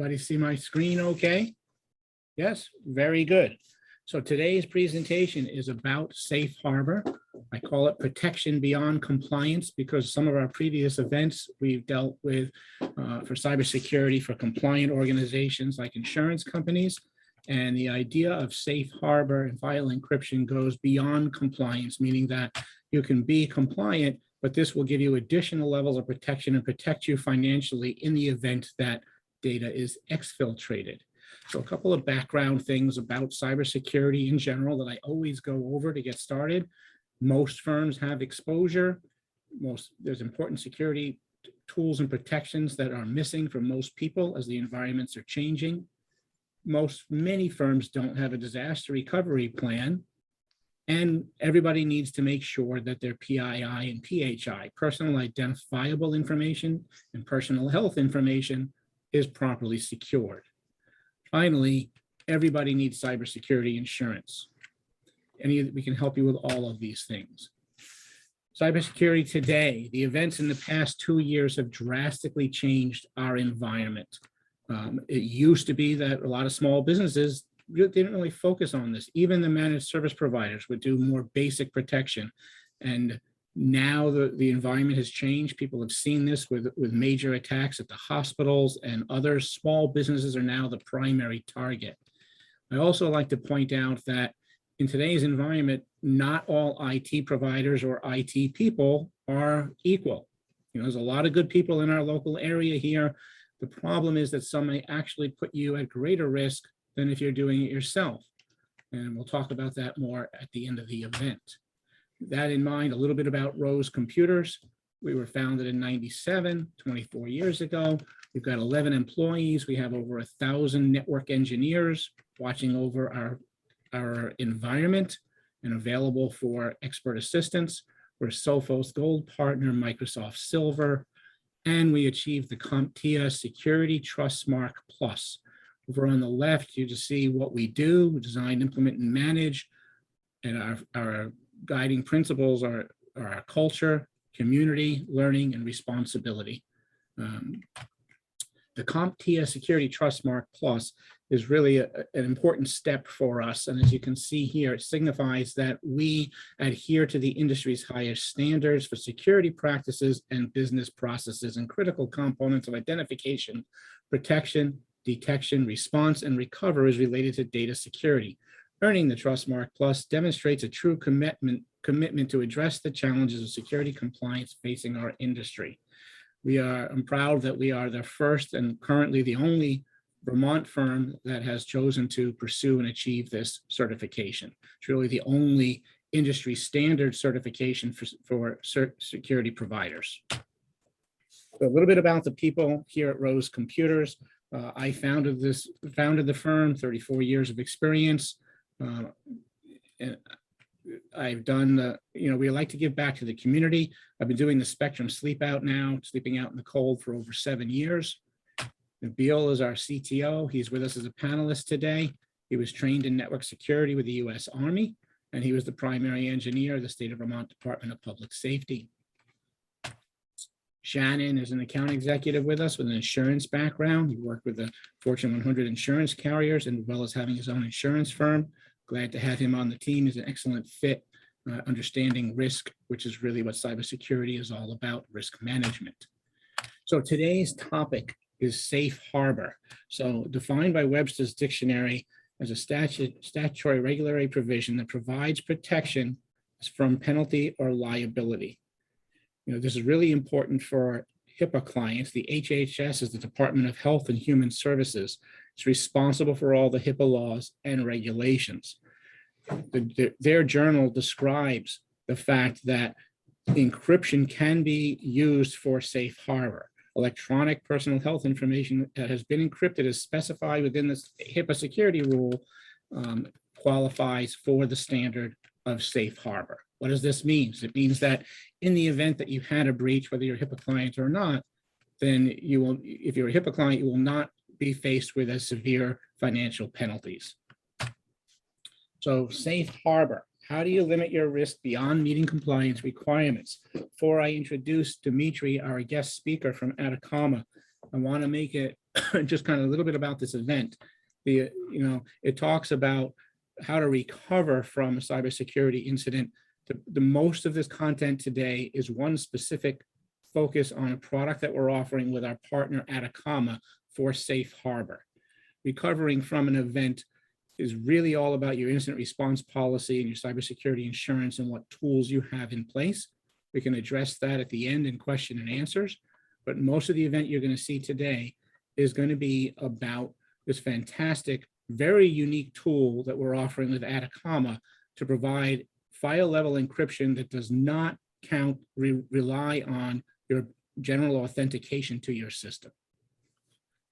Everybody see my screen okay? Yes, very good. So today's presentation is about Safe Harbor. I call it protection beyond compliance because some of our previous events we've dealt with for cybersecurity for compliant organizations like insurance companies. And the idea of Safe Harbor and file encryption goes beyond compliance, meaning that you can be compliant, but this will give you additional levels of protection and protect you financially in the event that data is exfiltrated. So a couple of background things about cybersecurity in general that I always go over to get started. Most firms have exposure. There's important security tools and protections that are missing for most people as the environments are changing. Many firms don't have a disaster recovery plan. And everybody needs to make sure that their PII and PHI, personal identifiable information and personal health information, is properly secured. Finally, everybody needs cybersecurity insurance. We can help you with all of these things. Cybersecurity today, the events in the past 2 years have drastically changed our environment. It used to be that a lot of small businesses didn't really focus on this. Even the managed service providers would do more basic protection. And now the environment has changed. People have seen this with major attacks at the hospitals, and other small businesses are now the primary target. I also like to point out that in today's environment, not all IT providers or IT people are equal. There's a lot of good people in our local area here. The problem is that some may actually put you at greater risk than if you're doing it yourself. And we'll talk about that more at the end of the event. That in mind, a little bit about Rose Computers. We were founded in '97, 24 years ago. We've got 11 employees. We have over 1,000 network engineers watching over our environment and available for expert assistance. We're Sophos Gold Partner, Microsoft Silver, and we achieved the CompTIA Security Trustmark Plus. Over on the left, you just see what we do: design, implement, and manage. And our guiding principles are our culture, community, learning, and responsibility. The CompTIA Security Trustmark Plus is really an important step for us. And as you can see here, it signifies that we adhere to the industry's highest standards for security practices and business processes and critical components of identification, protection, detection, response, and recovery is related to data security. Earning the Trustmark Plus demonstrates a true commitment to address the challenges of security compliance facing our industry. I'm proud that we are the first and currently the only Vermont firm that has chosen to pursue and achieve this certification. It's really the only industry standard certification for security providers. So a little bit about the people here at Rose Computers. I founded the firm, 34 years of experience. And I've done, we like to give back to the community. I've been doing the Spectrum Sleep Out now, sleeping out in the cold for over 7 years. Nabil is our CTO. He's with us as a panelist today. He was trained in network security with the U.S. Army, and he was the primary engineer of the State of Vermont Department of Public Safety. Shannon is an account executive with us with an insurance background. He worked with the Fortune 100 insurance carriers, and as well as having his own insurance firm. Glad to have him on the team. He's an excellent fit, understanding risk, which is really what cybersecurity is all about, risk management. So today's topic is Safe Harbor. So defined by Webster's Dictionary as a statutory regulatory provision that provides protection from penalty or liability. This is really important for HIPAA clients. The HHS is the Department of Health and Human Services. It's responsible for all the HIPAA laws and regulations. Their journal describes the fact that encryption can be used for Safe Harbor. Electronic personal health information that has been encrypted as specified within the HIPAA security rule qualifies for the standard of Safe Harbor. What does this mean? It means that in the event that you had a breach, whether you're a HIPAA client or not, then you will, if you're a HIPAA client, you will not be faced with as severe financial penalties. So Safe Harbor, how do you limit your risk beyond meeting compliance requirements? Before I introduce Dimitri, our guest speaker from Atacama, I want to make it just kind of a little bit about this event. It talks about how to recover from a cybersecurity incident. The most of this content today is one specific focus on a product that we're offering with our partner Atacama for Safe Harbor. Recovering from an event is really all about your incident response policy and your cybersecurity insurance and what tools you have in place. We can address that at the end in question and answers, but most of the event you're going to see today is going to be about this fantastic, very unique tool that we're offering with Atacama to provide file level encryption that does not rely on your general authentication to your system.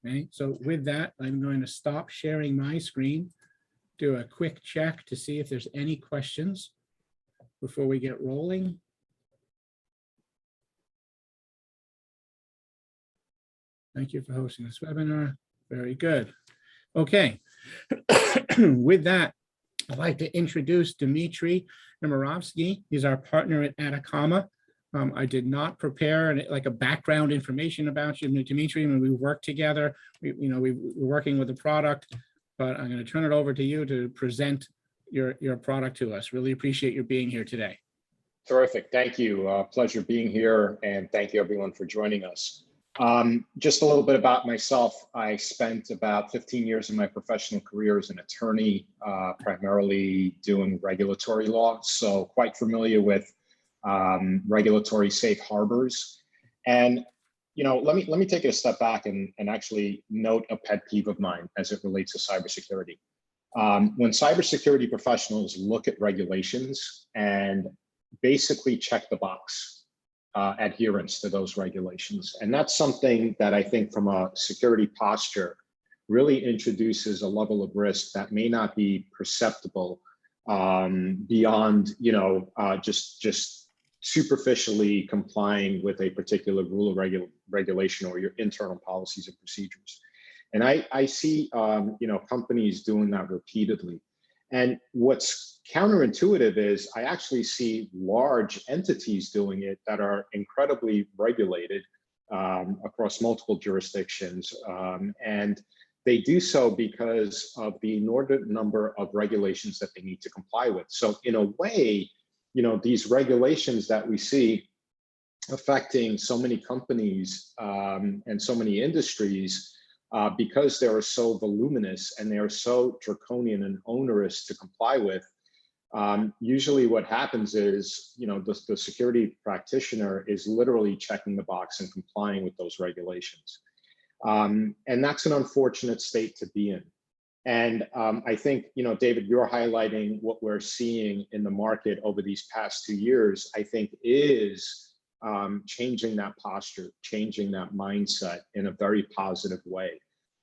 Okay, so with that, I'm going to stop sharing my screen, do a quick check to see if there's any questions before we get rolling. Thank you for hosting this webinar. Very good. Okay, with that, I'd like to introduce Dmitry Nemirovsky. He's our partner at Atacama. I did not prepare like a background information about you, Dmitry. When we work together, we're working with the product, but I'm going to turn it over to you to present your product to us. Really appreciate your being here today. Terrific. Thank you. Pleasure being here, and thank you everyone for joining us. Just a little bit about myself. I spent about 15 years of my professional career as an attorney, primarily doing regulatory law, so quite familiar with regulatory safe harbors. And let me take it a step back and actually note a pet peeve of mine as it relates to cybersecurity. When cybersecurity professionals look at regulations and basically check the box adherence to those regulations, and that's something that I think from a security posture really introduces a level of risk that may not be perceptible beyond just superficially complying with a particular rule of regulation or your internal policies and procedures. And I see companies doing that repeatedly. And what's counterintuitive is I actually see large entities doing it that are incredibly regulated across multiple jurisdictions. And they do so because of the inordinate number of regulations that they need to comply with. So in a way, these regulations that we see affecting so many companies and so many industries, because they are so voluminous and they are so draconian and onerous to comply with, usually what happens is, the security practitioner is literally checking the box and complying with those regulations. And that's an unfortunate state to be in. And I think, David, you're highlighting what we're seeing in the market over these past 2 years, I think is changing that posture, changing that mindset in a very positive way.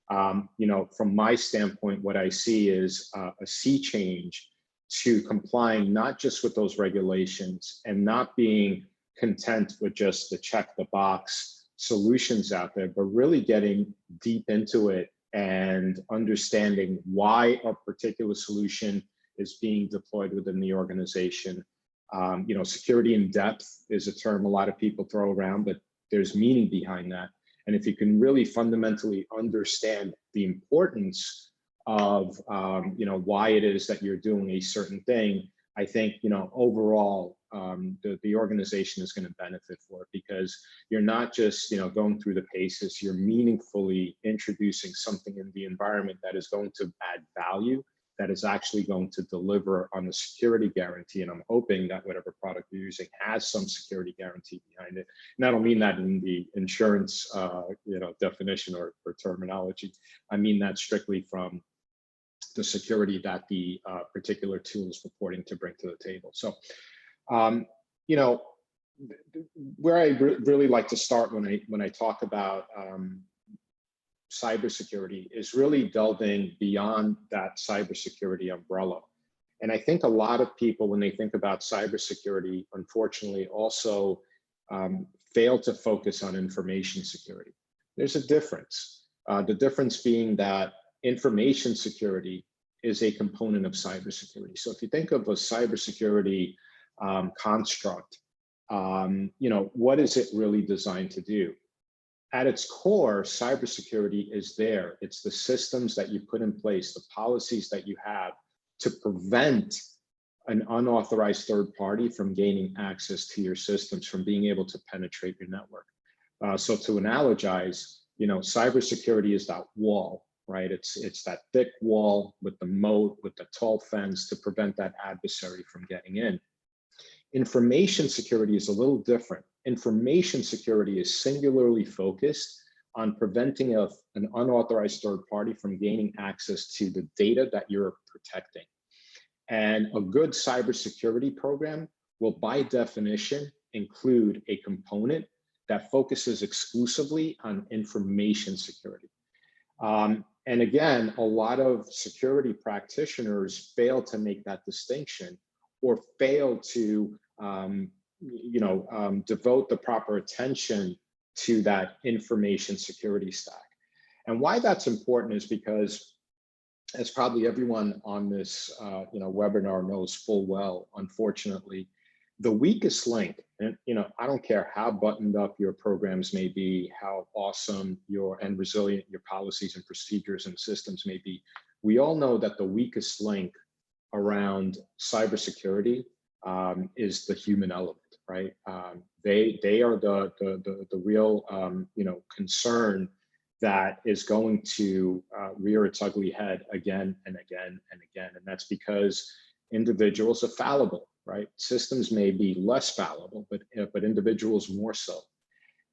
From my standpoint, what I see is a sea change to complying not just with those regulations and not being content with just the check the box solutions out there, but really getting deep into it and understanding why a particular solution is being deployed within the organization. Security in depth is a term a lot of people throw around, but there's meaning behind that. And if you can really fundamentally understand the importance of, why it is that you're doing a certain thing, I think, overall, the organization is going to benefit for it, because you're not just, going through the paces, you're meaningfully introducing something in the environment that is going to add value, that is actually going to deliver on the security guarantee. And I'm hoping that whatever product you're using has some security guarantee behind it. And I don't mean that in the insurance, definition or terminology. I mean that strictly from the security that the particular tool is purporting to bring to the table. So, where I really like to start when I talk about cybersecurity is really delving beyond that cybersecurity umbrella. And I think a lot of people, when they think about cybersecurity, unfortunately also fail to focus on information security. There's a difference. The difference being that information security is a component of cybersecurity. So if you think of a cybersecurity construct, what is it really designed to do? at its core, cybersecurity is there. It's the systems that you put in place, the policies that you have to prevent an unauthorized third party from gaining access to your systems, from being able to penetrate your network. So to analogize, cybersecurity is that wall, right? It's that thick wall with the moat, with the tall fence to prevent that adversary from getting in. Information security is a little different. Information security is singularly focused on preventing an unauthorized third party from gaining access to the data that you're protecting. And a good cybersecurity program will, by definition, include a component that focuses exclusively on information security. And again, a lot of security practitioners fail to make that distinction, or fail to devote the proper attention to that information security stack. And why that's important is because, as probably everyone on this webinar knows full well, unfortunately, the weakest link, and I don't care how buttoned up your programs may be, how awesome and resilient your policies and procedures and systems may be, we all know that the weakest link around cybersecurity is the human element, right? They are the real concern that is going to rear its ugly head again and again and again. And that's because individuals are fallible, right? Systems may be less fallible, but individuals more so.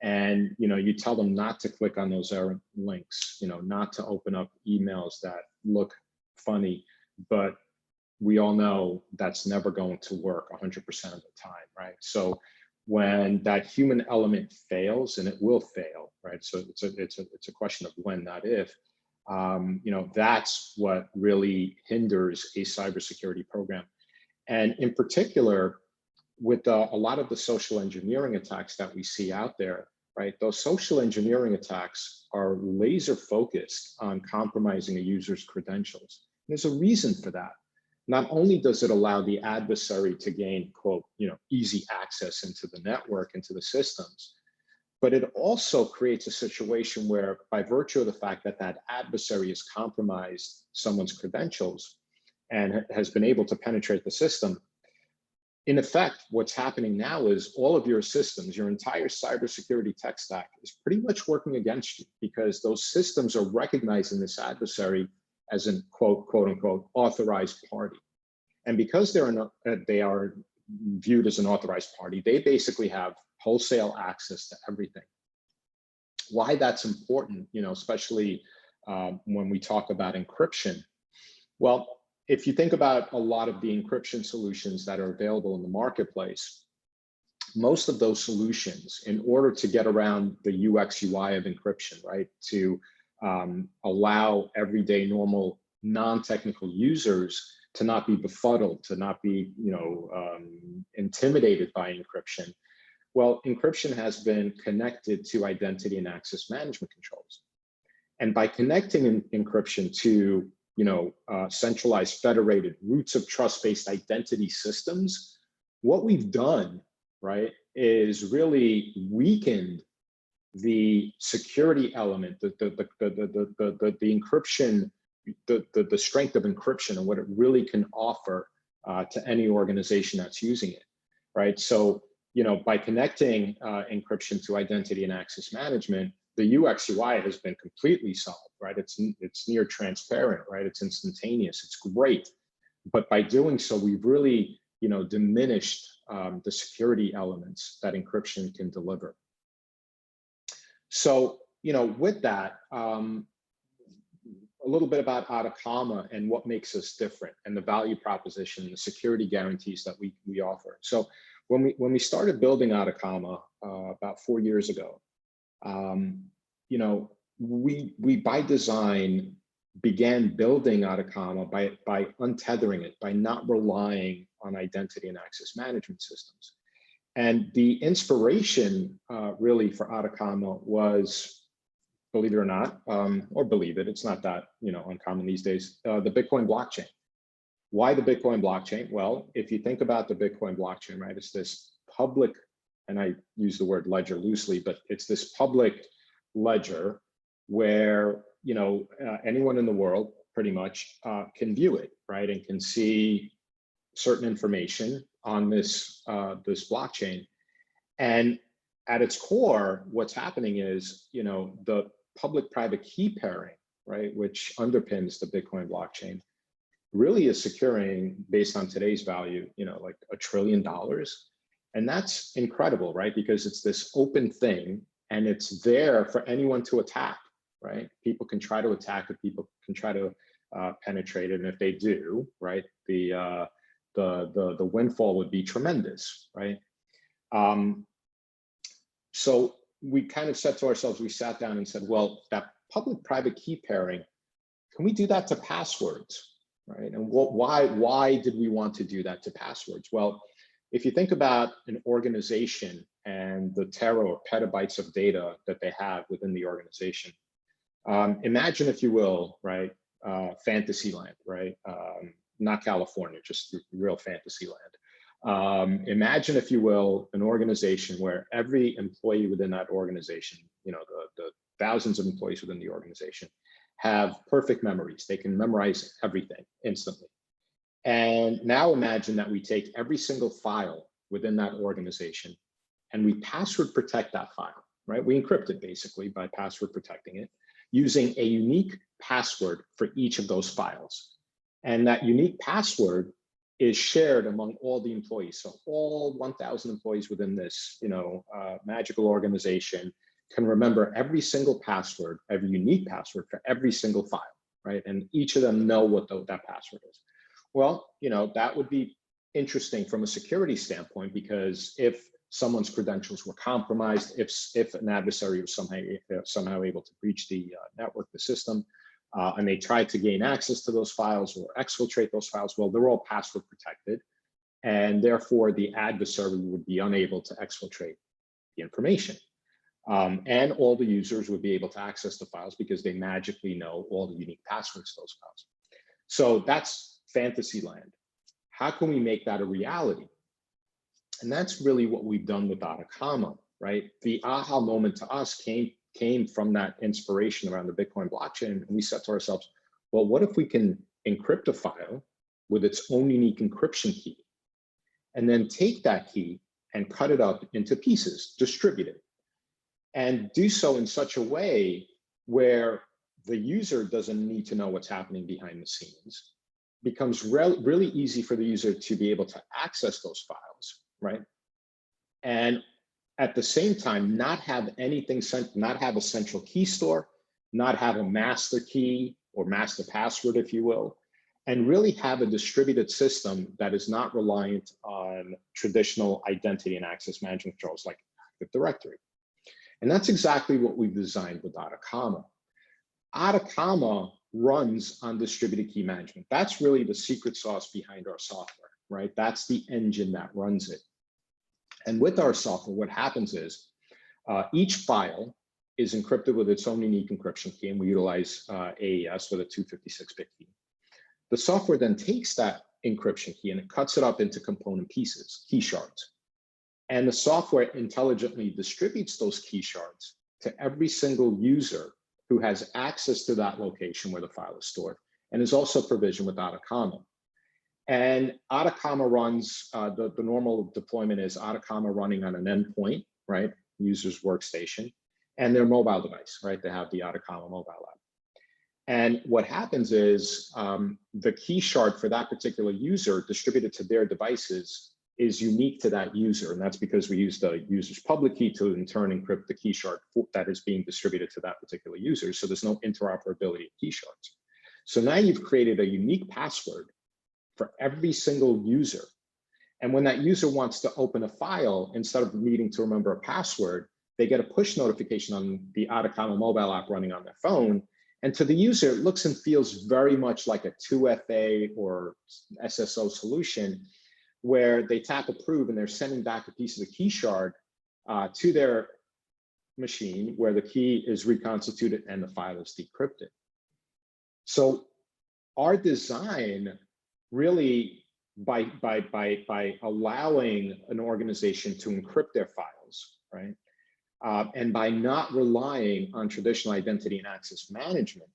And you tell them not to click on those errant links, not to open up emails that look funny, but we all know that's never going to work 100% of the time, right? So when that human element fails, and it will fail, right? So it's a question of when, not if. That's what really hinders a cybersecurity program. And in particular, with a lot of the social engineering attacks that we see out there, right? Those social engineering attacks are laser focused on compromising a user's credentials. There's a reason for that. Not only does it allow the adversary to gain, quote, easy access into the network, into the systems, but it also creates a situation where, by virtue of the fact that that adversary has compromised someone's credentials and has been able to penetrate the system, in effect, what's happening now is all of your systems, your entire cybersecurity tech stack is pretty much working against you, because those systems are recognizing this adversary as an quote unquote authorized party. And because they are viewed as an authorized party, they basically have wholesale access to everything. Why that's important, especially when we talk about encryption. Well, if you think about a lot of the encryption solutions that are available in the marketplace, most of those solutions, in order to get around the UX UI of encryption, right, to allow everyday normal non-technical users to not be befuddled, to not be intimidated by encryption. Well, encryption has been connected to identity and access management controls. And by connecting encryption to centralized federated roots of trust-based identity systems, what we've done, right, is really weakened the security element, the encryption, the strength of encryption and what it really can offer to any organization that's using it, right? So, by connecting encryption to identity and access management, the UX UI has been completely solved, right? It's near transparent, right? It's instantaneous, it's great. But by doing so, we've really, diminished the security elements that encryption can deliver. So, with that, a little bit about Atacama and what makes us different, and the value proposition, the security guarantees that we offer. So when we started building Atacama about 4 years ago, we by design began building Atacama by untethering it, by not relying on identity and access management systems. And the inspiration really for Atacama was, believe it or not, or believe it, it's not that uncommon these days, the Bitcoin blockchain. Why the Bitcoin blockchain? Well, if you think about the Bitcoin blockchain, right, it's this public, and I use the word ledger loosely, but it's this public ledger where, anyone in the world pretty much can view it, right? And can see certain information on this blockchain. And at its core, what's happening is, the public-private key pairing, right, which underpins the Bitcoin blockchain, really is securing, based on today's value, like $1 trillion. And that's incredible, right? Because it's this open thing and it's there for anyone to attack, right? People can try to attack it, people can try to penetrate it. And if they do, right, the windfall would be tremendous, right? So we kind of said to ourselves, we sat down and said, well, that public-private key pairing, can we do that to passwords, right? And why did we want to do that to passwords? Well, if you think about an organization and the tera or petabytes of data that they have within the organization, imagine, if you will, right, Fantasyland, right? Not California, just real Fantasyland. Imagine, if you will, an organization where every employee within that organization, the thousands of employees within the organization, have perfect memories. They can memorize everything instantly. And now imagine that we take every single file within that organization and we password protect that file, right? We encrypt it basically by password protecting it using a unique password for each of those files. And that unique password is shared among all the employees. So all 1,000 employees within this, magical organization can remember every single password, every unique password for every single file, right? And each of them know what that password is. Well, that would be interesting from a security standpoint, because if someone's credentials were compromised, if an adversary was somehow able to breach the network, the system, and they tried to gain access to those files or exfiltrate those files, well, they're all password protected. And therefore, the adversary would be unable to exfiltrate the information. And all the users would be able to access the files because they magically know all the unique passwords to those files. So that's Fantasyland. How can we make that a reality? And that's really what we've done with Atacama, right? The aha moment to us came from that inspiration around the Bitcoin blockchain. And we said to ourselves, well, what if we can encrypt a file with its own unique encryption key, and then take that key and cut it up into pieces, distribute it, and do so in such a way where the user doesn't need to know what's happening behind the scenes. Becomes really easy for the user to be able to access those files, right? And at the same time, not have anything sent, not have a central key store, not have a master key or master password, if you will, and really have a distributed system that is not reliant on traditional identity and access management controls like Active Directory. And that's exactly what we've designed with Atacama. Atacama runs on distributed key management. That's really the secret sauce behind our software, right? That's the engine that runs it. And with our software, what happens is each file is encrypted with its own unique encryption key, and we utilize AES with a 256-bit key. The software then takes that encryption key and it cuts it up into component pieces, key shards. And the software intelligently distributes those key shards to every single user who has access to that location where the file is stored, and is also provisioned with Atacama. And Atacama runs, the normal deployment is Atacama running on an endpoint, right? User's workstation, and their mobile device, right? They have the Atacama mobile app. And what happens is the key shard for that particular user distributed to their devices is unique to that user. And that's because we use the user's public key to in turn encrypt the key shard that is being distributed to that particular user. So there's no interoperability of key shards. So now you've created a unique password for every single user. And when that user wants to open a file, instead of needing to remember a password, they get a push notification on the Atacama mobile app running on their phone. And to the user, it looks and feels very much like a 2FA or SSO solution, where they tap approve and they're sending back a piece of the key shard to their machine where the key is reconstituted and the file is decrypted. So our design really, by allowing an organization to encrypt their files, right, And by not relying on traditional identity and access management,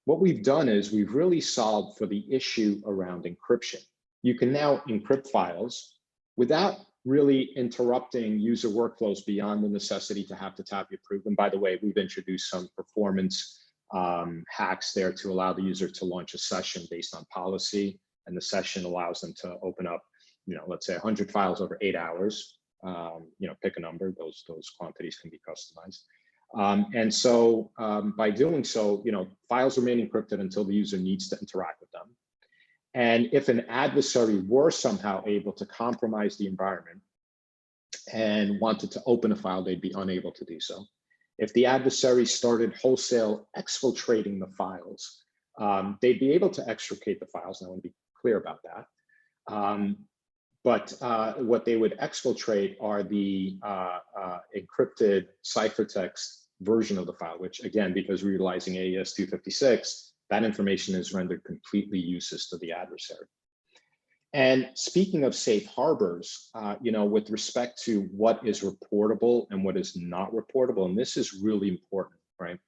what we've done is we've really solved for the issue around encryption. You can now encrypt files without really interrupting user workflows beyond the necessity to have to tap your proof. And by the way, we've introduced some performance hacks there to allow the user to launch a session based on policy, and the session allows them to open up, let's say 100 files over 8 hours. Pick a number; those quantities can be customized. And so by doing so, files remain encrypted until the user needs to interact with them. And if an adversary were somehow able to compromise the environment and wanted to open a file, they'd be unable to do so. If the adversary started wholesale exfiltrating the files, they'd be able to extricate the files. And I want to be clear about that. But what they would exfiltrate are the encrypted ciphertext version of the file, which again, because we're utilizing AES 256, that information is rendered completely useless to the adversary. And speaking of safe harbors, with respect to what is reportable and what is not reportable, and this is really important, right?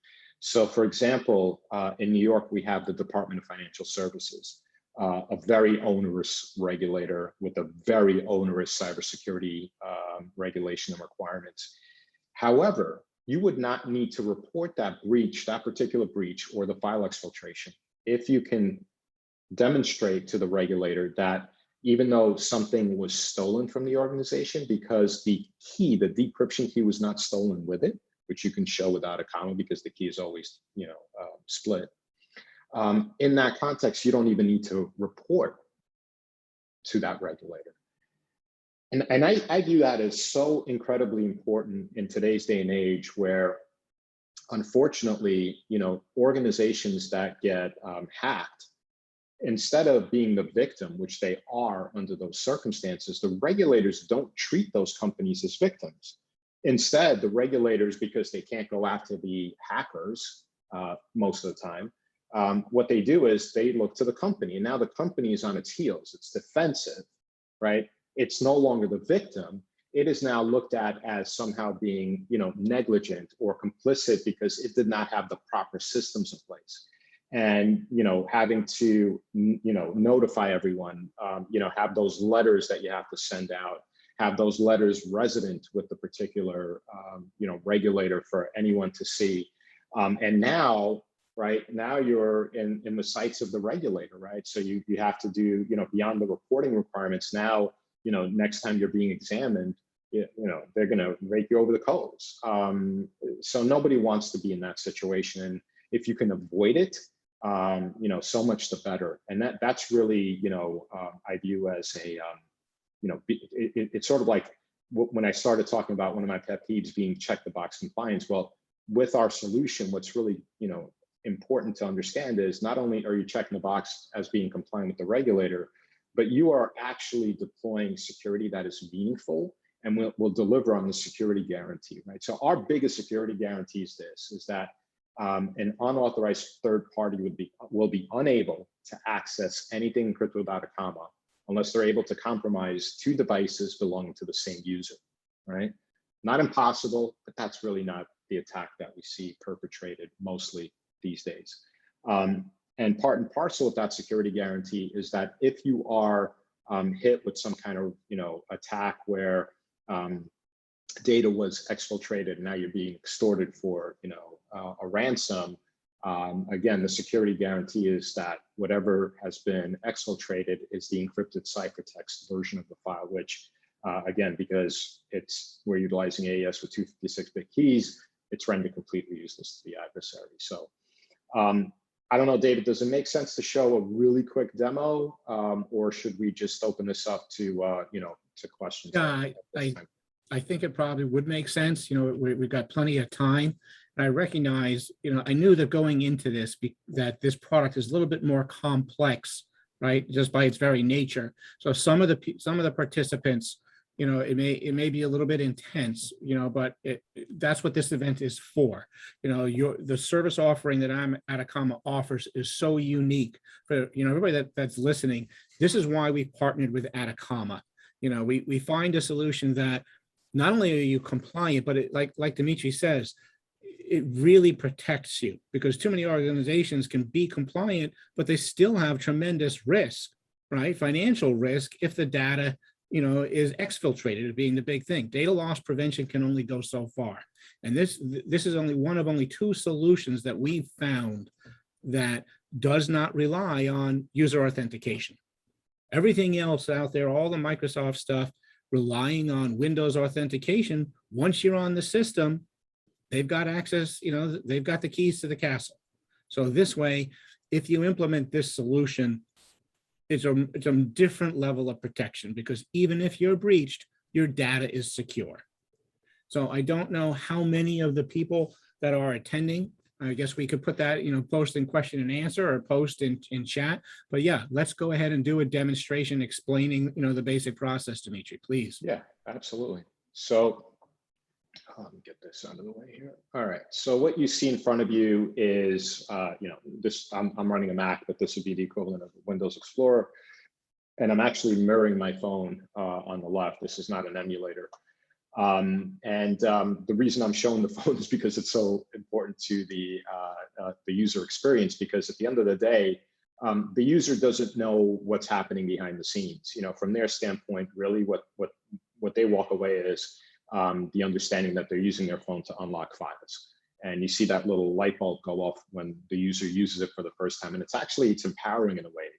So for example, in New York, we have the Department of Financial Services, a very onerous regulator with a very onerous cybersecurity regulation and requirements. However, you would not need to report that breach, that particular breach, or the file exfiltration, if you can demonstrate to the regulator that even though something was stolen from the organization, because the key, the decryption key, was not stolen with it, which you can show without a comma because the key is always, split. In that context, you don't even need to report to that regulator. And I view that as so incredibly important in today's day and age where, unfortunately, organizations that get hacked, instead of being the victim, which they are under those circumstances, the regulators don't treat those companies as victims. Instead, the regulators, because they can't go after the hackers most of the time, what they do is they look to the company, and now the company is on its heels. It's defensive, right? It's no longer the victim. It is now looked at as somehow being, negligent or complicit because it did not have the proper systems in place. And, having to, notify everyone, have those letters that you have to send out, have those letters resident with the particular, regulator for anyone to see. And now, right now you're in the sights of the regulator, right? So you have to do, beyond the reporting requirements now, next time you're being examined, they're going to rake you over the coals. So nobody wants to be in that situation. And if you can avoid it, so much the better. And that's really, I view as a, it's sort of like when I started talking about one of my pet peeves being check the box compliance. Well, with our solution, what's really, important to understand is not only are you checking the box as being compliant with the regulator, but you are actually deploying security that is meaningful and will deliver on the security guarantee, right? So our biggest security guarantee is this, is that an unauthorized third party will be unable to access anything encrypted without a comma unless they're able to compromise 2 devices belonging to the same user, right? Not impossible, but that's really not the attack that we see perpetrated mostly these days. And part and parcel of that security guarantee is that if you are hit with some kind of attack where data was exfiltrated and now you're being extorted for a ransom, again, the security guarantee is that whatever has been exfiltrated is the encrypted ciphertext version of the file, which again, because we're utilizing AES with 256-bit keys, it's rendered completely useless to the adversary. So I don't know, David, does it make sense to show a really quick demo, or should we just open this up to to questions? Yeah, I think it probably would make sense. We've got plenty of time. And I recognize, I knew that going into this, that this product is a little bit more complex, right? Just by its very nature. So some of the participants, it may be a little bit intense, but that's what this event is for. The service offering that Atacama offers is so unique for, everybody that's listening. This is why we partnered with Atacama. We find a solution that not only are you compliant, but it, like Dimitri says, it really protects you, because too many organizations can be compliant, but they still have tremendous risk, right? Financial risk if the data, is exfiltrated, being the big thing. Data loss prevention can only go so far. And this is only one of only 2 solutions that we've found that does not rely on user authentication. Everything else out there, all the Microsoft stuff, relying on Windows authentication, once you're on the system, they've got access, they've got the keys to the castle. So this way, if you implement this solution, it's a different level of protection, because even if you're breached, your data is secure. So I don't know how many of the people that are attending, I guess we could put that, post in question and answer, or post in chat. But yeah, let's go ahead and do a demonstration explaining, the basic process, Dimitri, please. Yeah, absolutely. So let me get this out of the way here. All right. So what you see in front of you is, this, I'm running a Mac, but this would be the equivalent of Windows Explorer. And I'm actually mirroring my phone on the left. This is not an emulator. The reason I'm showing the phone is because it's so important to the user experience, because at the end of the day, the user doesn't know what's happening behind the scenes. From their standpoint, really what they walk away is the understanding that they're using their phone to unlock files. And you see that little light bulb go off when the user uses it for the first time. And it's empowering in a way,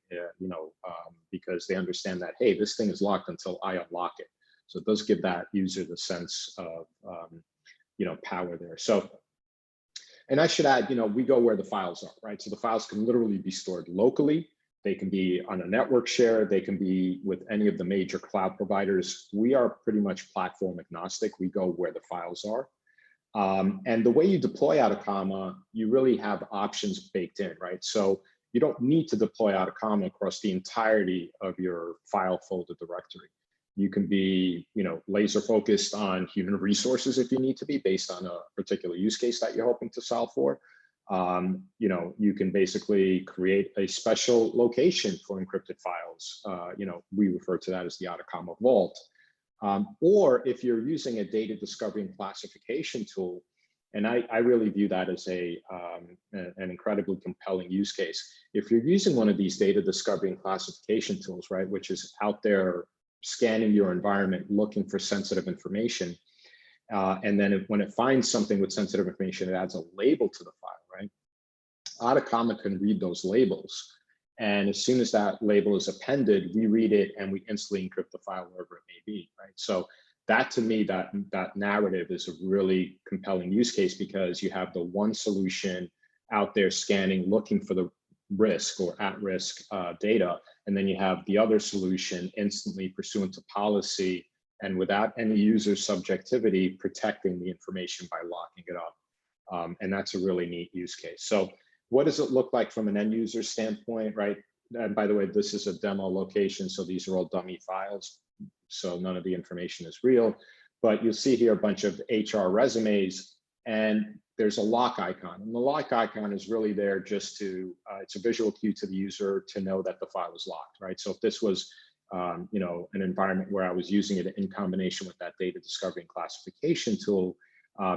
because they understand that, hey, this thing is locked until I unlock it. So it does give that user the sense of, power there. So, and I should add, we go where the files are, right? So the files can literally be stored locally. They can be on a network share. They can be with any of the major cloud providers. We are pretty much platform agnostic. We go where the files are. And the way you deploy Atacama, you really have options baked in, right? So you don't need to deploy Atacama across the entirety of your file folder directory. You can be, laser focused on human resources if you need to be, based on a particular use case that you're hoping to solve for. You can basically create a special location for encrypted files. We refer to that as the Atacama Vault. Or if you're using a data discovery and classification tool, and I really view that as an incredibly compelling use case. If you're using one of these data discovery and classification tools, right, which is out there scanning your environment, looking for sensitive information, and then when it finds something with sensitive information, it adds a label to the file, right? Atacama can read those labels. And as soon as that label is appended, we read it and we instantly encrypt the file wherever it may be, right? So that, to me, that narrative is a really compelling use case, because you have the one solution out there scanning, looking for the risk or at-risk data, and then you have the other solution instantly pursuant to policy and without any user subjectivity, protecting the information by locking it up. And that's a really neat use case. So what does it look like from an end user standpoint, right? And by the way, this is a demo location, so these are all dummy files, so none of the information is real. But you'll see here a bunch of HR resumes, and there's a lock icon. And the lock icon is really there just to, it's a visual cue to the user to know that the file is locked, right? So if this was, an environment where I was using it in combination with that data discovery and classification tool,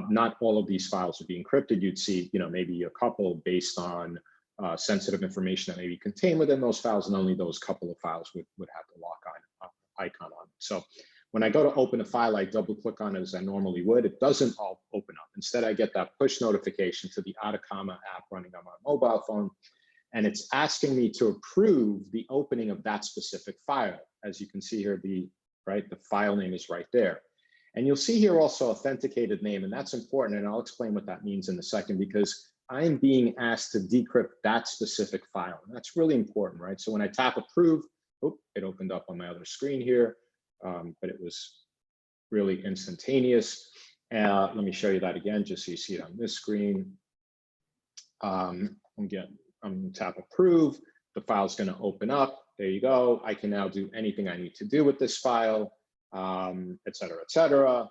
not all of these files would be encrypted. You'd see, maybe a couple based on sensitive information that may be contained within those files, and only those couple of files would have the lock icon on it. So when I go to open a file, I double click on it as I normally would. It doesn't all open up. Instead, I get that push notification to the Atacama app running on my mobile phone, and it's asking me to approve the opening of that specific file. As you can see here, the file name is right there. And you'll see here also authenticated name, and that's important, and I'll explain what that means in a second, because I'm being asked to decrypt that specific file. And that's really important, right? So when I tap approve, it opened up on my other screen here, but it was really instantaneous. Let me show you that again, just so you see it on this screen. I'm gonna tap approve. The file's gonna open up. There you go. I can now do anything I need to do with this file, et cetera, et cetera.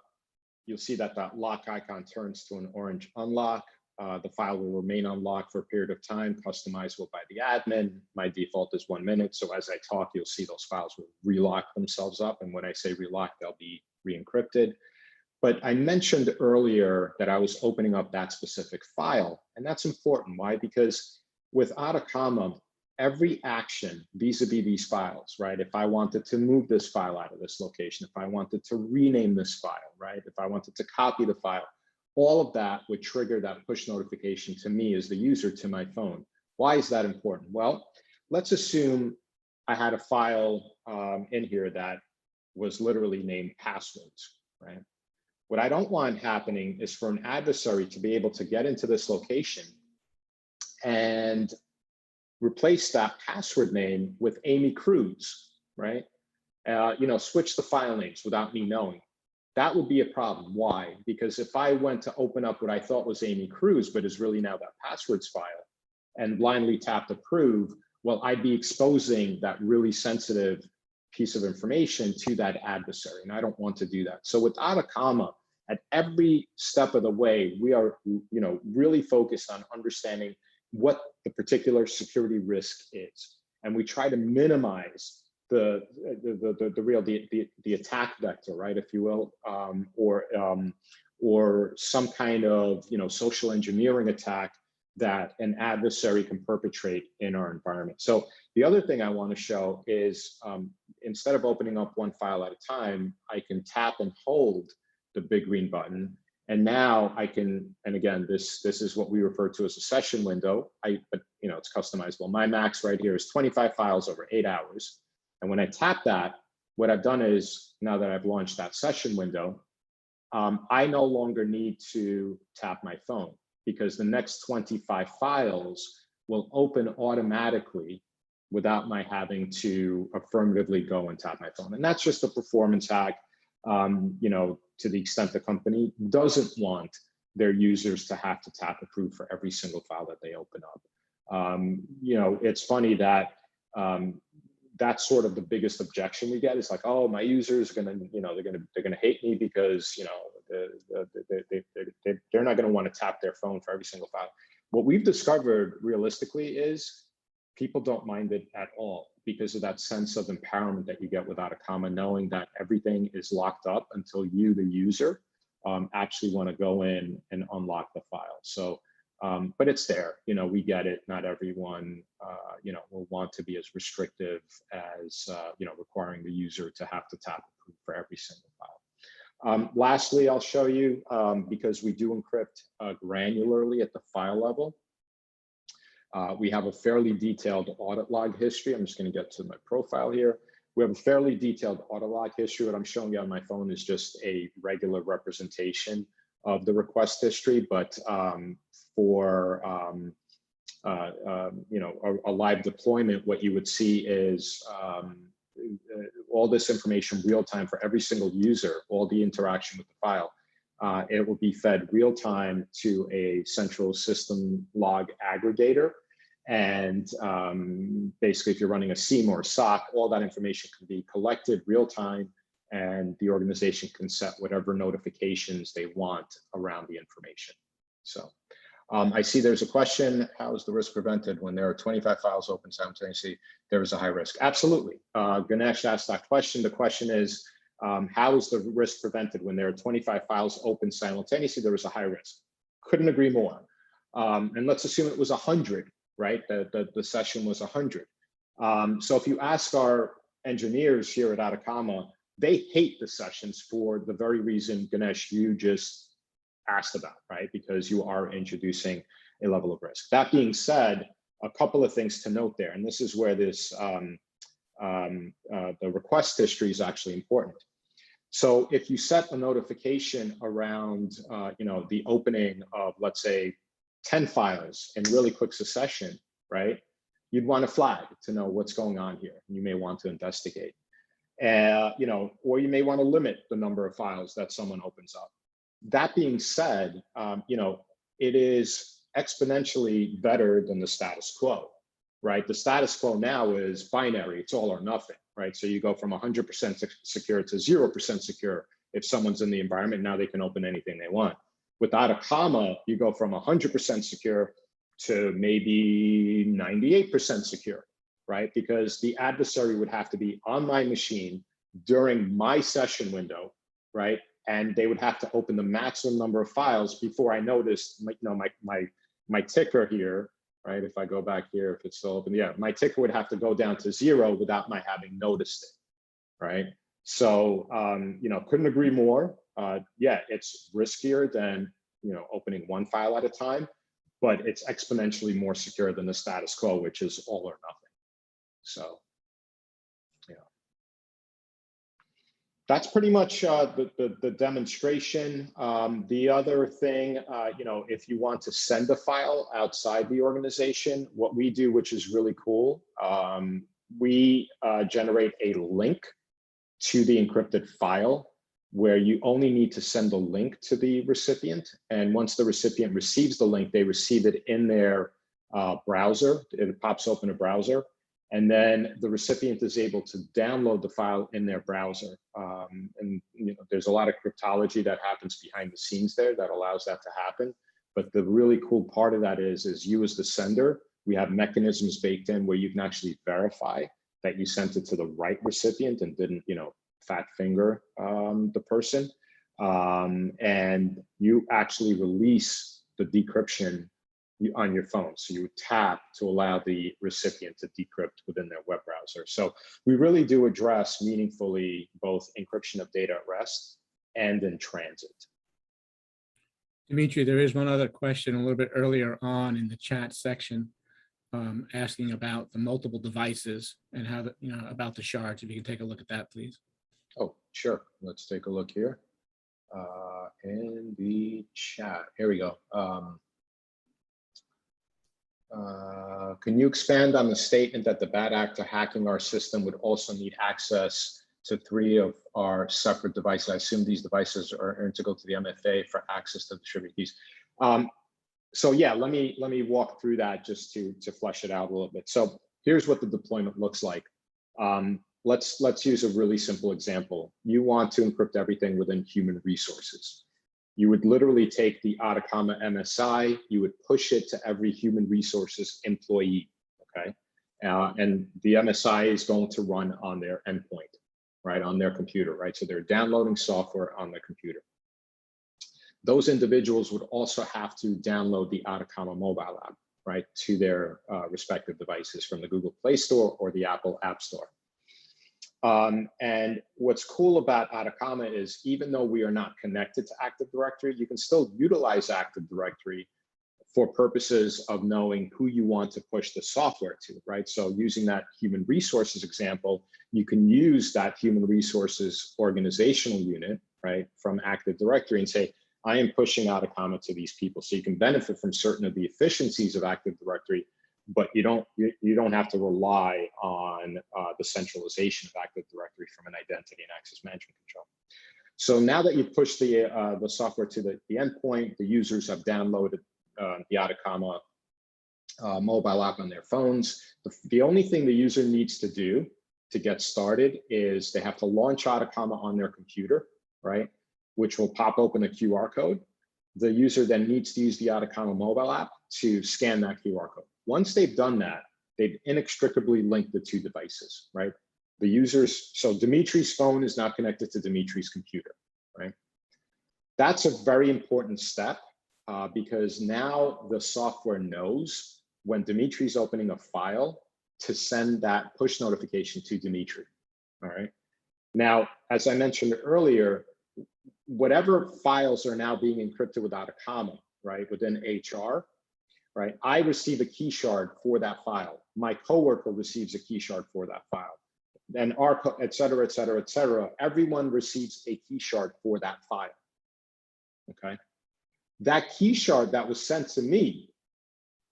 You'll see that that lock icon turns to an orange unlock. The file will remain unlocked for a period of time, customizable by the admin. My default is 1 minute. So as I talk, you'll see those files will relock themselves up. And when I say relock, they'll be re-encrypted. But I mentioned earlier that I was opening up that specific file, and that's important. Why? Because without a comma, every action vis-a-vis these files, right? If I wanted to move this file out of this location, if I wanted to rename this file, right? If I wanted to copy the file, all of that would trigger that push notification to me as the user to my phone. Why is that important? Well, let's assume I had a file in here that was literally named passwords, right? What I don't want happening is for an adversary to be able to get into this location and replace that password name with Amy Cruz, right? Switch the file names without me knowing. That would be a problem. Why? Because if I went to open up what I thought was Amy Cruz, but is really now that passwords file, and blindly tapped approve, well, I'd be exposing that really sensitive piece of information to that adversary, and I don't want to do that. So without a comma, at every step of the way, we are, really focused on understanding what the particular security risk is, and we try to minimize the attack vector, right, if you will, or some kind of social engineering attack that an adversary can perpetrate in our environment. So the other thing I want to show is instead of opening up one file at a time, I can tap and hold the big green button. And now I can, and again, this is what we refer to as a session window. But it's customizable. My max right here is 25 files over 8 hours. And when I tap that, what I've done is, now that I've launched that session window, I no longer need to tap my phone, because the next 25 files will open automatically without my having to affirmatively go and tap my phone. And that's just a performance hack, to the extent the company doesn't want their users to have to tap approve for every single file that they open up. It's funny that that's sort of the biggest objection we get. Is like, oh, my users are gonna, they're gonna hate me because they're not gonna want to tap their phone for every single file. What we've discovered realistically is people don't mind it at all, because of that sense of empowerment that you get without a comma, knowing that everything is locked up until you, the user, actually want to go in and unlock the file. So, but it's there, we get it. Not everyone, will want to be as restrictive as, requiring the user to have to tap approve for every single file. Lastly, I'll show you, because we do encrypt granularly at the file level. We have a fairly detailed audit log history. I'm just going to get to my profile here. We have a fairly detailed audit log history. What I'm showing you on my phone is just a regular representation of the request history, but for a live deployment, what you would see is all this information real time for every single user, all the interaction with the file. It will be fed real time to a central system log aggregator. And basically, if you're running a SIEM or a SOC, all that information can be collected real time, and the organization can set whatever notifications they want around the information. So I see there's a question: how is the risk prevented when there are 25 files open simultaneously? There is a high risk. Absolutely. Ganesh asked that question. The question is, how is the risk prevented when there are 25 files open simultaneously? There is a high risk. Couldn't agree more. And let's assume it was 100, right? The session was 100. So if you ask our engineers here at Atacama, they hate the sessions for the very reason, Ganesh, you just asked about, right? Because you are introducing a level of risk. That being said, a couple of things to note there, and this is where this the request history is actually important. So if you set a notification around, the opening of, let's say, 10 files in really quick succession, right? You'd want to flag to know what's going on here. You may want to investigate, or you may want to limit the number of files that someone opens up. That being said, it is exponentially better than the status quo, right? The status quo now is binary. It's all or nothing, right? So you go from 100% secure to 0% secure. If someone's in the environment, now they can open anything they want. Without a comma, you go from 100% secure to maybe 98% secure, right? Because the adversary would have to be on my machine during my session window, right? and they would have to open the maximum number of files before I noticed, my ticker here, right? If I go back here, if it's still open, yeah, my ticker would have to go down to 0 without my having noticed it, right? So, couldn't agree more. Yeah, it's riskier than, opening one file at a time, but it's exponentially more secure than the status quo, which is all or nothing. So, that's pretty much the demonstration. The other thing, if you want to send a file outside the organization, what we do, which is really cool, we generate a link to the encrypted file where you only need to send the link to the recipient. And once the recipient receives the link, they receive it in their browser. It pops open a browser. And then the recipient is able to download the file in their browser. There's a lot of cryptology that happens behind the scenes there that allows that to happen. But the really cool part of that is you as the sender, we have mechanisms baked in where you can actually verify that you sent it to the right recipient and didn't, fat finger the person. And you actually release the decryption on your phone. So you would tap to allow the recipient to decrypt within their web browser. So we really do address meaningfully both encryption of data at rest and in transit. Dimitri, there is one other question a little bit earlier on in the chat section, asking about the multiple devices and how about the shards. If you can take a look at that, please. Oh, sure. Let's take a look here in the chat. Here we go. Can you expand on the statement that the bad actor hacking our system would also need access to 3 of our separate devices? I assume these devices are integral to the MFA for access to distributed keys. So yeah, let me walk through that just to flesh it out a little bit. So here's what the deployment looks like. Let's use a really simple example. You want to encrypt everything within human resources. You would literally take the Atacama MSI, you would push it to every human resources employee, okay? And the MSI is going to run on their endpoint, right, on their computer, right? So they're downloading software on their computer. Those individuals would also have to download the Atacama mobile app, right, to their respective devices from the Google Play Store or the Apple App Store. And what's cool about Atacama is even though we are not connected to Active Directory, you can still utilize Active Directory for purposes of knowing who you want to push the software to, right? So using that human resources example, you can use that human resources organizational unit, right, from Active Directory and say, I am pushing Atacama to these people. So you can benefit from certain of the efficiencies of Active Directory, but you don't have to rely on the centralization of Active Directory from an identity and access management control. So now that you've pushed the software to the endpoint, the users have downloaded the Atacama mobile app on their phones. The only thing the user needs to do to get started is they have to launch Atacama on their computer, right? Which will pop open a QR code. The user then needs to use the Atacama mobile app to scan that QR code. Once they've done that, they've inextricably linked the 2 devices, right? The users, so Dimitri's phone is now connected to Dimitri's computer, right? That's a very important step because now the software knows when Dimitri's opening a file to send that push notification to Dimitri, all right? Now, as I mentioned earlier, whatever files are now being encrypted with Atacama, right, within HR, right, I receive a key shard for that file. My coworker receives a key shard for that file. And et cetera, et cetera, et cetera. Everyone receives a key shard for that file, okay? That key shard that was sent to me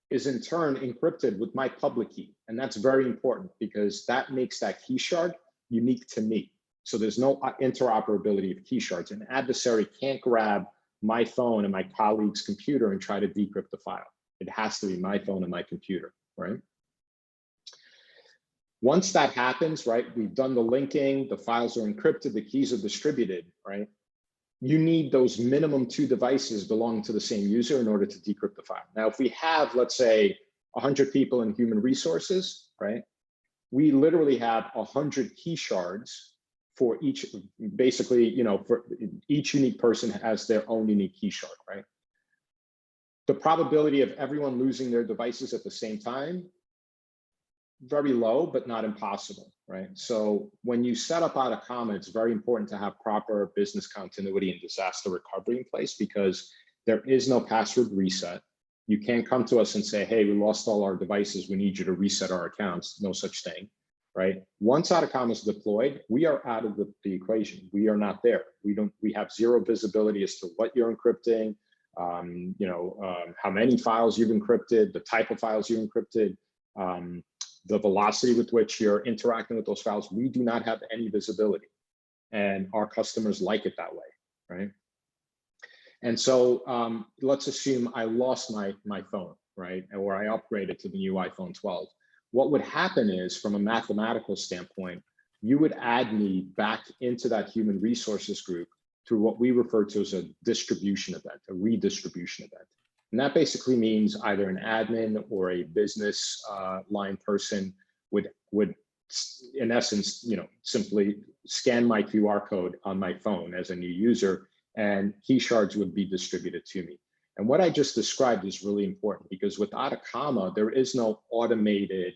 is in turn encrypted with my public key. And that's very important because that makes that key shard unique to me. So there's no interoperability of key shards. An adversary can't grab my phone and my colleague's computer and try to decrypt the file. It has to be my phone and my computer, right? Once that happens, right, we've done the linking, the files are encrypted, the keys are distributed, right? You need those minimum 2 devices belonging to the same user in order to decrypt the file. Now, if we have, let's say, 100 people in human resources, right? We literally have 100 key shards for each, basically, you know, for each unique person has their own unique key shard, right? The probability of everyone losing their devices at the same time, very low, but not impossible, right? So when you set up Atacama, it's very important to have proper business continuity and disaster recovery in place, because there is no password reset. You can't come to us and say, hey, we lost all our devices, we need you to reset our accounts. No such thing, right? Once Atacama is deployed, we are out of the equation. We are not there. We have zero visibility as to what you're encrypting, how many files you've encrypted, the type of files you encrypted, the velocity with which you're interacting with those files. We do not have any visibility, and our customers like it that way, right? And so let's assume I lost my phone, right? Or I upgraded to the new iPhone 12. What would happen is, from a mathematical standpoint, you would add me back into that human resources group through what we refer to as a distribution event, a redistribution event. And that basically means either an admin or a business line person would, in essence, you know, simply scan my QR code on my phone as a new user, and key shards would be distributed to me. And what I just described is really important, because with Atacama, there is no automated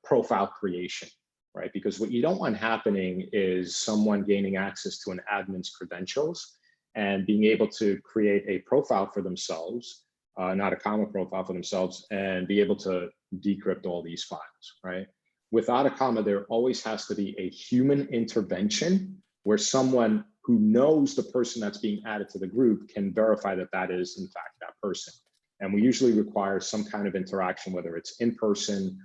profile creation, right? Because what you don't want happening is someone gaining access to an admin's credentials and being able to create a profile for themselves, an Atacama profile for themselves, and be able to decrypt all these files, right? With Atacama, there always has to be a human intervention where someone who knows the person that's being added to the group can verify that that is, in fact, that person. And we usually require some kind of interaction, whether it's in person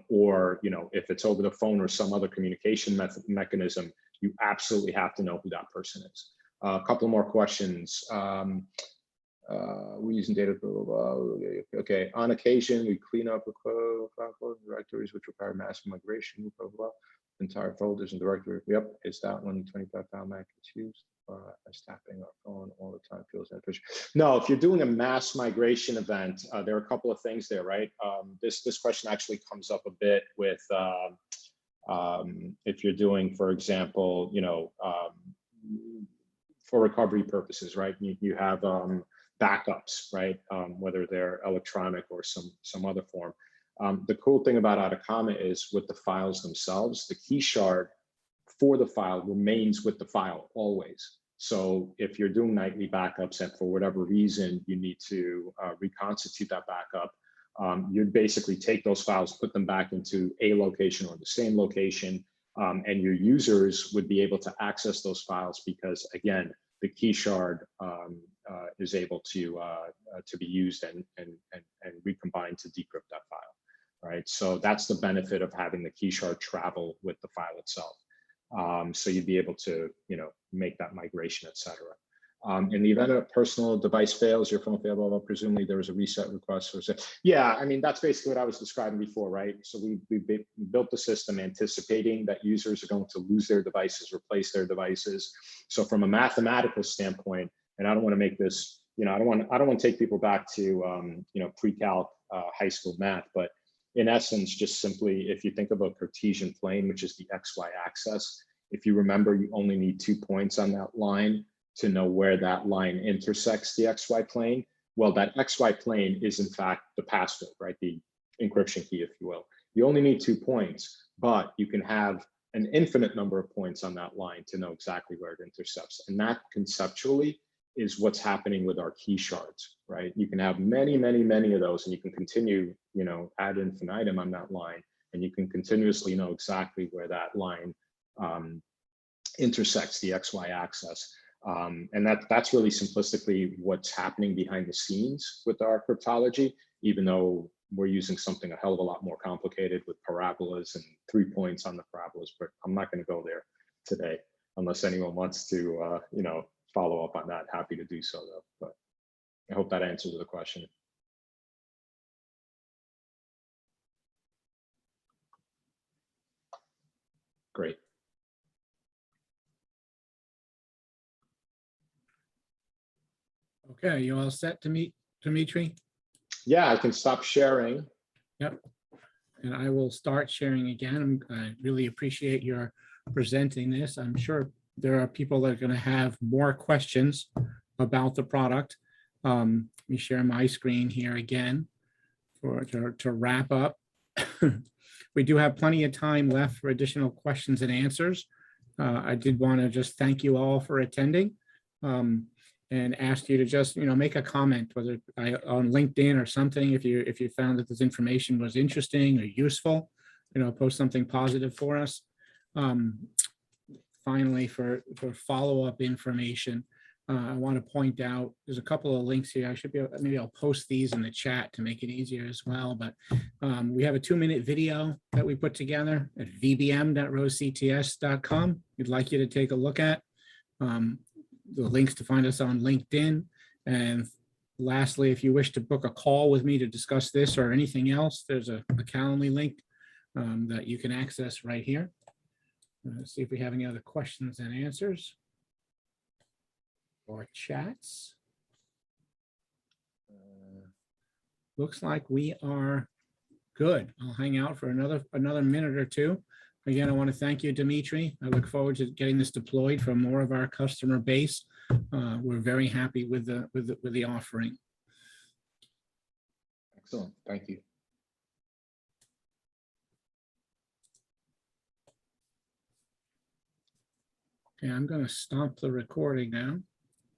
or, you know, if it's over the phone or some other communication mechanism, you absolutely have to know who that person is. A couple more questions. We're using data, blah, blah, blah. Okay, on occasion, we clean up directories which require mass migration, blah, blah, blah. Entire folders and directory. Yep, it's that one, 25 file Mac is used. As tapping our phone all the time feels that push. No, if you're doing a mass migration event, there are a couple of things there, right? This question actually comes up a bit with if you're doing, for example, you know, for recovery purposes, right? You have backups, right? Whether they're electronic or some other form. The cool thing about Atacama is, with the files themselves, the key shard for the file remains with the file always. So if you're doing nightly backups and for whatever reason you need to reconstitute that backup, you'd basically take those files, put them back into a location or the same location, and your users would be able to access those files because, again, the key shard is able to be used and recombined to decrypt that file. Right, so that's the benefit of having the key shard travel with the file itself. So you'd be able to, you know, make that migration, etc. In the event a personal device fails, your phone failed, well, presumably there was a reset request. Yeah, I mean, that's basically what I was describing before, right? So we built the system anticipating that users are going to lose their devices, replace their devices. So from a mathematical standpoint, and I don't want to make this, you know, I don't want to take people back to, you know, pre-calc high school math, but in essence, just simply, if you think of a Cartesian plane, which is the XY axis, if you remember, you only need 2 points on that line to know where that line intersects the XY plane. Well, that XY plane is in fact the password, right? The encryption key, if you will. You only need 2 points, but you can have an infinite number of points on that line to know exactly where it intercepts. And that conceptually is what's happening with our key shards, right? You can have many, many, many of those, and you can continue, you know, ad infinitum on that line, and you can continuously know exactly where that line intersects the XY axis. And that's really simplistically what's happening behind the scenes with our cryptology, even though we're using something a hell of a lot more complicated with parabolas and 3 points on the parabolas, but I'm not going to go there today unless anyone wants to, you know, follow up on that. Happy to do so though, but I hope that answers the question. Great. Okay, you all set to meet, Dimitri? Yeah, I can stop sharing. Yep. And I will start sharing again. I really appreciate your presenting this. I'm sure there are people that are going to have more questions about the product. Let me share my screen here again to wrap up. We do have plenty of time left for additional questions and answers. I did want to just thank you all for attending and ask you to just, make a comment, whether on LinkedIn or something, if you found that this information was interesting or useful, post something positive for us. Finally, for follow-up information, I want to point out, there's a couple of links here. I should be able, maybe I'll post these in the chat to make it easier as well. But we have a 2-minute video that we put together at vbm.rosects.com. We'd like you to take a look at. The links to find us on LinkedIn. And lastly, if you wish to book a call with me to discuss this or anything else, there's a Calendly link that you can access right here. Let's see if we have any other questions and answers or chats. Looks like we are good. I'll hang out for another minute or two. Again, I want to thank you, Dimitri. I look forward to getting this deployed for more of our customer base. We're very happy with the offering. Excellent. Thank you. Okay, I'm going to stop the recording now.